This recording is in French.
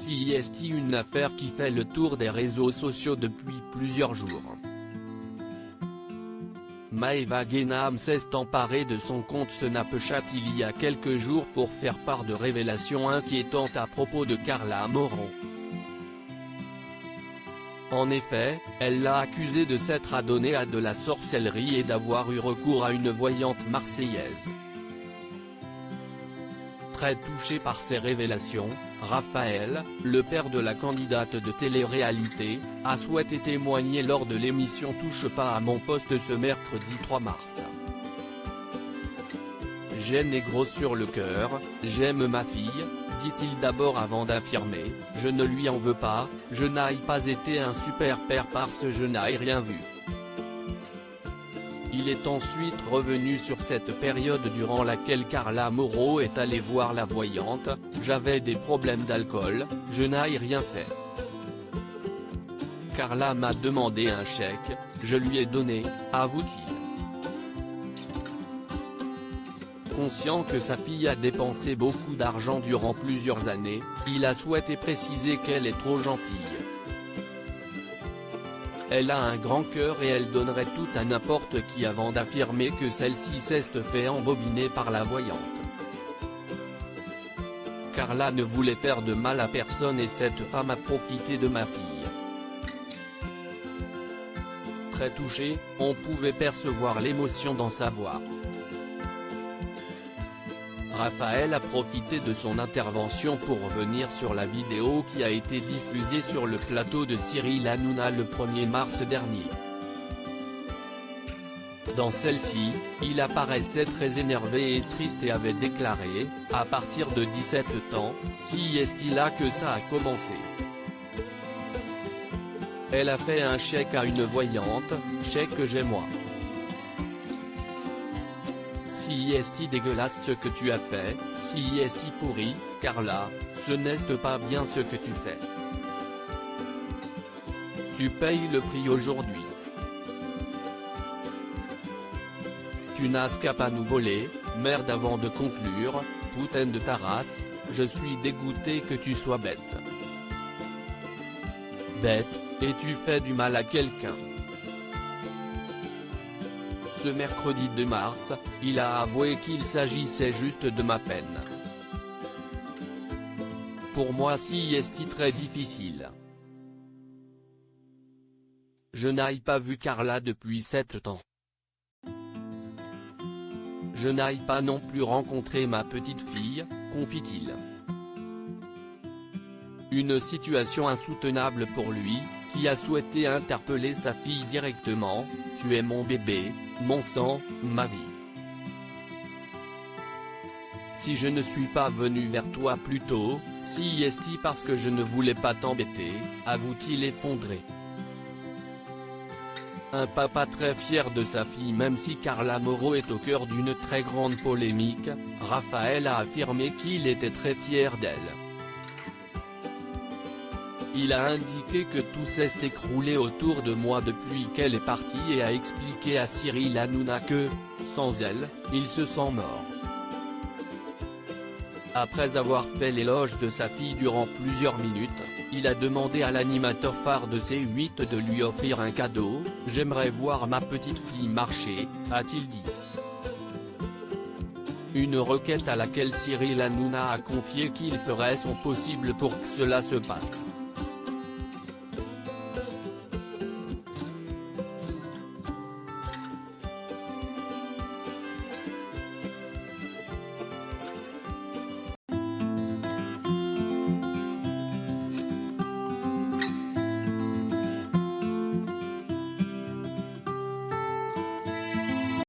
CIST, une affaire qui fait le tour des réseaux sociaux depuis plusieurs jours. Maeva Guénam s'est emparée de son compte Snapchat il y a quelques jours pour faire part de révélations inquiétantes à propos de Carla Moreau. En effet, elle l'a accusée de s'être adonnée à de la sorcellerie et d'avoir eu recours à une voyante marseillaise. Très touché par ces révélations, Raphaël, le père de la candidate de télé-réalité, a souhaité témoigner lors de l'émission Touche pas à mon poste ce mercredi 3 mars. J'ai né gros sur le cœur, j'aime ma fille, dit-il d'abord avant d'affirmer « Je ne lui en veux pas, je n'ai pas été un super père parce que je n'ai rien vu ». Il est ensuite revenu sur cette période durant laquelle Carla Moreau est allée voir la voyante « J'avais des problèmes d'alcool, je n'ai rien fait. Carla m'a demandé un chèque, je lui ai donné », avoue-t-il. Conscient que sa fille a dépensé beaucoup d'argent durant plusieurs années, il a souhaité préciser qu'elle est trop gentille. Elle a un grand cœur et elle donnerait tout à n'importe qui avant d'affirmer que celle-ci s'est fait embobiner par la voyante. Carla ne voulait faire de mal à personne et cette femme a profité de ma fille. Très touché, on pouvait percevoir l'émotion dans sa voix. Raphaël a profité de son intervention pour revenir sur la vidéo qui a été diffusée sur le plateau de Cyril Hanouna le 1er mars dernier. Dans celle-ci, il apparaissait très énervé et triste et avait déclaré « À partir de 17 ans, si est-il là que ça a commencé. Elle a fait un chèque à une voyante, chèque que j'ai moi. Si est dégueulasse ce que tu as fait, si est pourri, Carla, ce n'est pas bien ce que tu fais. Tu payes le prix aujourd'hui. Tu n'as qu'à pas nous voler, merde. Avant de conclure, putain de ta race, je suis dégoûté que tu sois bête. Bête, et tu fais du mal à quelqu'un. Ce mercredi 2 mars, il a avoué qu'il s'agissait juste de ma peine. Pour moi c'est très difficile. Je n'ai pas vu Carla depuis 7 ans. Je n'ai pas non plus rencontré ma petite fille, confie-t-il. Une situation insoutenable pour lui, qui a souhaité interpeller sa fille directement « Tu es mon bébé, mon sang, ma vie. Si je ne suis pas venu vers toi plus tôt, si est parce que je ne voulais pas t'embêter », avoue-t-il effondré. Un papa très fier de sa fille. Même si Carla Moreau est au cœur d'une très grande polémique, Raphaël a affirmé qu'il était très fier d'elle. Il a indiqué que tout s'est écroulé autour de moi depuis qu'elle est partie et a expliqué à Cyril Hanouna que, sans elle, il se sent mort. Après avoir fait l'éloge de sa fille durant plusieurs minutes, il a demandé à l'animateur phare de C8 de lui offrir un cadeau « J'aimerais voir ma petite fille marcher », a-t-il dit. Une requête à laquelle Cyril Hanouna a confié qu'il ferait son possible pour que cela se passe.